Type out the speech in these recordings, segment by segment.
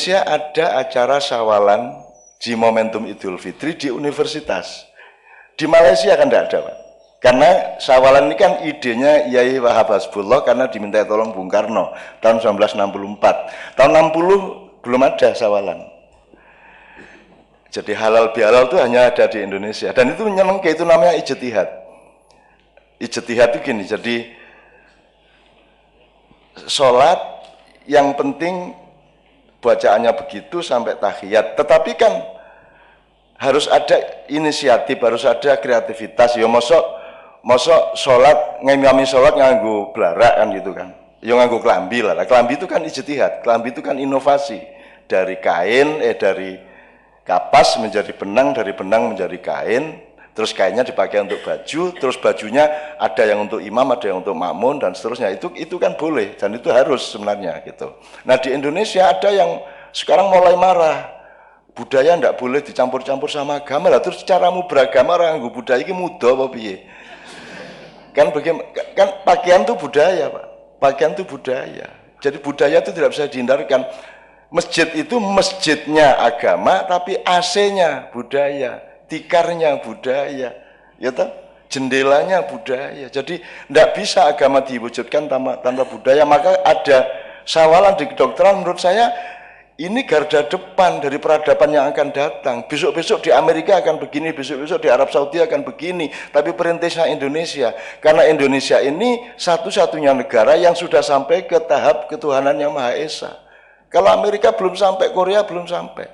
Indonesia ada acara syawalan di momentum Idul Fitri di universitas. Di Malaysia kan tidak ada, Pak. Karena syawalan ini kan idenya Yai Wahab Hasbullah karena diminta tolong Bung Karno tahun 1964. Tahun 60 belum ada syawalan. Jadi halal bihalal itu hanya ada di Indonesia. Dan itu memang kayak itu namanya ijtihad. Ijtihad itu gini, jadi sholat yang penting bacaannya begitu sampai tahiyat. Tetapi kan harus ada inisiatif, harus ada kreativitas. Ya mosok sholat, ngimami sholat nganggo blarak kan gitu kan. Ya nganggo kelambi lah. Kelambi itu kan ijtihad, kelambi itu kan inovasi. Dari kain, dari kapas menjadi benang, dari benang menjadi kain, terus kainnya dipakai untuk baju, terus bajunya ada yang untuk imam, ada yang untuk makmun dan seterusnya. Itu kan boleh dan itu harus sebenarnya gitu. Nah di Indonesia ada yang sekarang mulai marah, budaya ndak boleh dicampur-campur sama agama lah. Terus caramu beragama orang nganggo budaya iki muda apa piye? Kan pakaian itu budaya, Pak. Pakaian itu budaya. Jadi budaya itu tidak bisa dihindarkan. Masjid itu masjidnya agama, tapi AC-nya budaya, tikarnya budaya, ya toh? Jendelanya budaya. Jadi tidak bisa agama diwujudkan tanpa budaya. Maka ada syawalan di kedokteran menurut saya ini garda depan dari peradaban yang akan datang. Besok-besok di Amerika akan begini, besok-besok di Arab Saudi akan begini. Tapi perintisnya Indonesia. Karena Indonesia ini satu-satunya negara yang sudah sampai ke tahap ketuhanan yang Maha Esa. Kalau Amerika belum sampai, Korea belum sampai.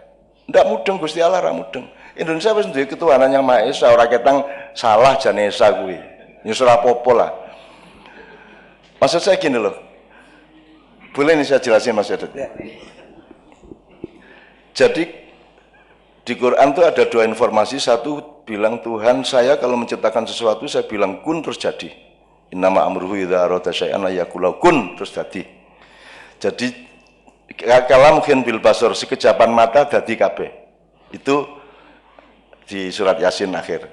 Ndak mudeng Gusti Allah ra mudeng. Indonesia wis duwe ketuhanan yang Maha Esa, ora ketang salah jane esa kuwi. Ya ora apa-apa lah. Maksud saya gini loh. Boleh nih saya jelasin Mas Yadet. Jadi di Quran tuh ada dua informasi. Satu bilang Tuhan saya kalau menciptakan sesuatu saya bilang kun terus jadi. Innama amruhu idza arada syai'an ayaqul kun terus jadi. Jadi kalam mungkin bil basor sekejapan mata dadi kabeh. Itu di surat Yasin akhir.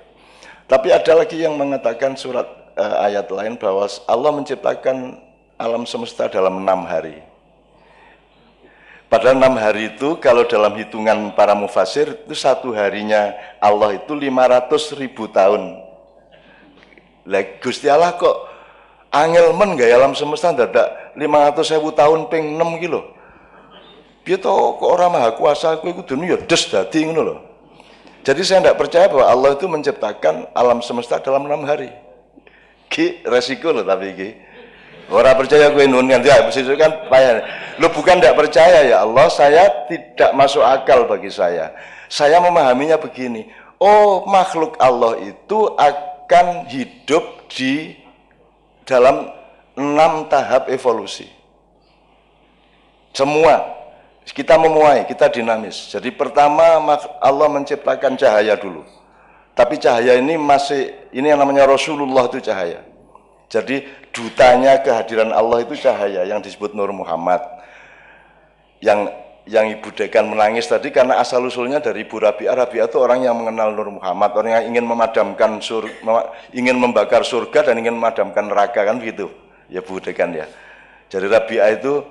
Tapi ada lagi yang mengatakan surat ayat lain bahwa Allah menciptakan alam semesta dalam 6 hari. Padahal 6 hari itu kalau dalam hitungan para mufasir itu satu harinya Allah itu 500.000 tahun. Lah Gusti Allah kok angel men gak alam semesta dadak 500.000 tahun ping 6 kilo. Piye to kok ora maha kuasa kuwi kudune ya des dadi ngono lho. Jadi saya tidak percaya bahwa Allah itu menciptakan alam semesta dalam 6 hari. Ki resiko loh tapi ki. Ora percaya kowe nun kan ya mesti kan payah. Lu bukan tidak percaya ya Allah, saya tidak masuk akal bagi saya. Saya memahaminya begini. Oh, makhluk Allah itu akan hidup di dalam 6 tahap evolusi. Semua kita memuai, kita dinamis. Jadi pertama Allah menciptakan cahaya dulu. Tapi cahaya ini ini yang namanya Rasulullah itu cahaya. Jadi dutanya kehadiran Allah itu cahaya yang disebut Nur Muhammad. Yang Ibu Dekan menangis tadi karena asal usulnya dari Ibu Rabi'ah. Rabi'ah itu orang yang mengenal Nur Muhammad, orang yang ingin memadamkan ingin membakar surga dan ingin memadamkan neraka kan begitu. Ya Bu Dekan ya. Jadi Rabi'ah itu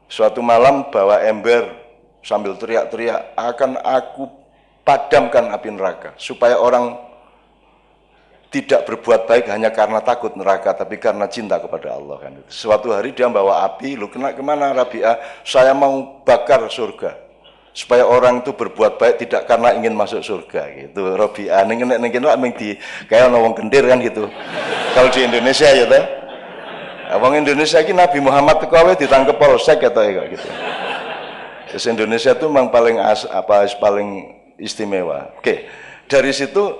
suatu malam bawa ember sambil teriak-teriak, akan aku padamkan api neraka supaya orang tidak berbuat baik hanya karena takut neraka tapi karena cinta kepada Allah kan. Suatu hari dia bawa api, lu kemana Rabi'ah? Saya mau bakar surga supaya orang itu berbuat baik tidak karena ingin masuk surga gitu. Rabi'ah ning di kayak wong kendir kan gitu. Kalau di Indonesia ya teh. Wong Indonesia ini Nabi Muhammad tekawe ditangkep polsek atau kayak gitu. Terus Indonesia itu memang paling istimewa. Oke. Dari situ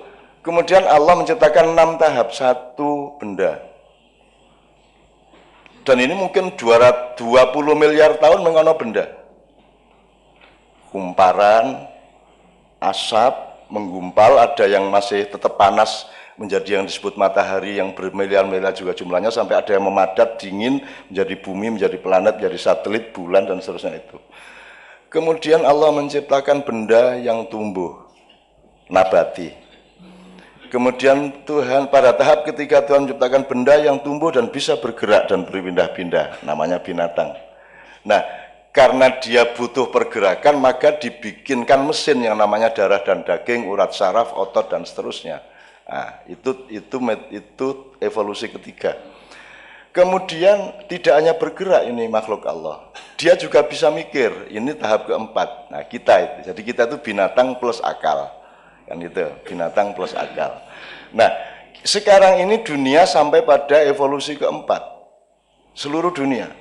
kemudian Allah menciptakan 6 tahap satu benda. Dan ini mungkin 220 miliar tahun mengono benda. Kumparan, asap, menggumpal, ada yang masih tetap panas menjadi yang disebut matahari yang bermiliar-miliar juga jumlahnya, sampai ada yang memadat dingin menjadi bumi, menjadi planet, menjadi satelit, bulan dan seterusnya itu. Kemudian Allah menciptakan benda yang tumbuh, nabati. Kemudian Tuhan pada tahap ketiga Tuhan menciptakan benda yang tumbuh dan bisa bergerak dan berpindah-pindah, namanya binatang. Nah, karena dia butuh pergerakan, maka dibikinkan mesin yang namanya darah dan daging, urat saraf, otot dan seterusnya. Nah, itu evolusi ketiga. Kemudian tidak hanya bergerak ini makhluk Allah, dia juga bisa mikir. Ini tahap keempat. Nah, jadi kita itu binatang plus akal, kan itu, binatang plus akal. Nah, sekarang ini dunia sampai pada evolusi keempat, seluruh dunia.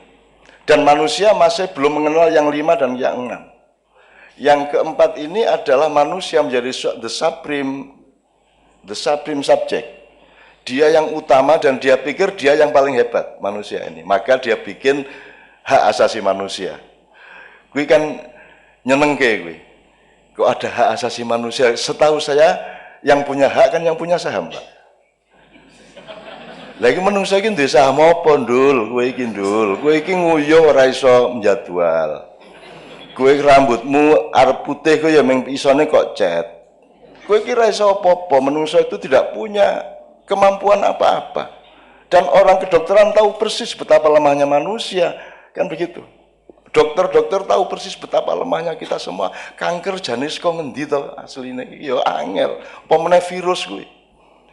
Dan manusia masih belum mengenal yang 5 dan yang 6. Yang keempat ini adalah manusia menjadi the supreme subject. Dia yang utama dan dia pikir dia yang paling hebat, manusia ini. Maka dia bikin hak asasi manusia. Gue kan nyenengke gue. Kok ada hak asasi manusia? Setahu saya yang punya hak kan yang punya saham, Pak. Lagi menungso iki ndek saham apa, Ndul? Kowe iki, Ndul. Kowe iki nguyuh ora iso njadwal. Kowe rambutmu arep putih kok ya mung isone kok cet. Kowe iki ora iso apa-apa, menungso itu tidak punya kemampuan apa-apa. Dan orang kedokteran tahu persis betapa lemahnya manusia, kan begitu. Dokter-dokter tahu persis betapa lemahnya kita semua. Kanker janis kok ngendi to asline iki ya angel. Apa meneh virus kuwi.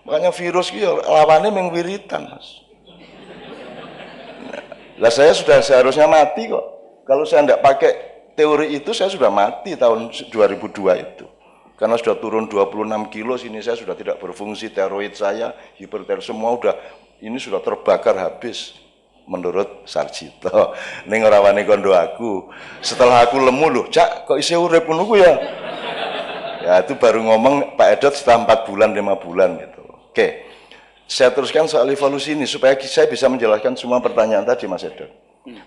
Makanya virus iki ya lawane mung wiritan, Mas. Lah saya sudah seharusnya mati kok. Kalau saya tidak pakai teori itu saya sudah mati tahun 2002 itu. Karena sudah turun 26 kilo, sini saya sudah tidak berfungsi, tiroid saya, hipertiroid semua ini sudah terbakar habis. Menurut Sarjito, ning ora wani kondo aku. Setelah aku lemu loh, Cak, kok isih urip ngono ya? Ya itu baru ngomong Pak Edot setelah 4 bulan, 5 bulan gitu. Oke. Saya teruskan soal evolusi ini supaya saya bisa menjelaskan semua pertanyaan tadi, Mas Edot.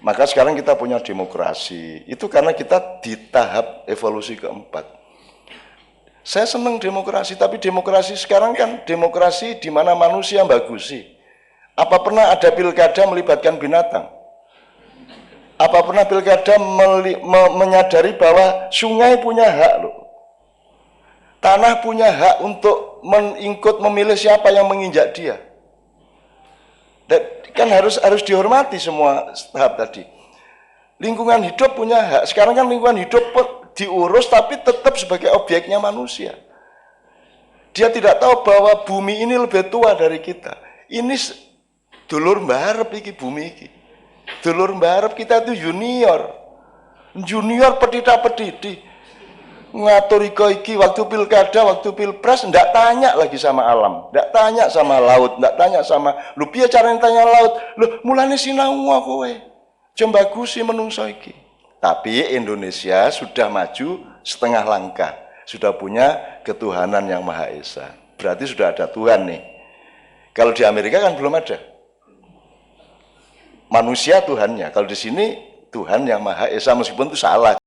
Maka sekarang kita punya demokrasi. Itu karena kita di tahap evolusi keempat. Saya senang demokrasi, tapi demokrasi sekarang kan demokrasi di mana manusia bagusi. Apa pernah ada pilkada melibatkan binatang? Apa pernah pilkada menyadari bahwa sungai punya hak loh? Tanah punya hak untuk ikut memilih siapa yang menginjak dia. Dan kan harus dihormati semua tahap tadi. Lingkungan hidup punya hak. Sekarang kan lingkungan hidup diurus tapi tetap sebagai objeknya manusia. Dia tidak tahu bahwa bumi ini lebih tua dari kita. Ini dulur mbarep iki bumi iki. Dulur mbarep kita itu junior. Junior petita-petiti. Ngatur iki waktu pilkada, waktu pilpres ndak tanya lagi sama alam, ndak tanya sama laut, ndak tanya sama lu piye carane tanya laut. Lho mulane sinau kowe. Jembagusi menungso iki. Tapi Indonesia sudah maju setengah langkah, sudah punya ketuhanan yang Maha Esa. Berarti sudah ada Tuhan nih. Kalau di Amerika kan belum ada. Manusia Tuhannya. Kalau di sini Tuhan yang Maha Esa, meskipun itu salah.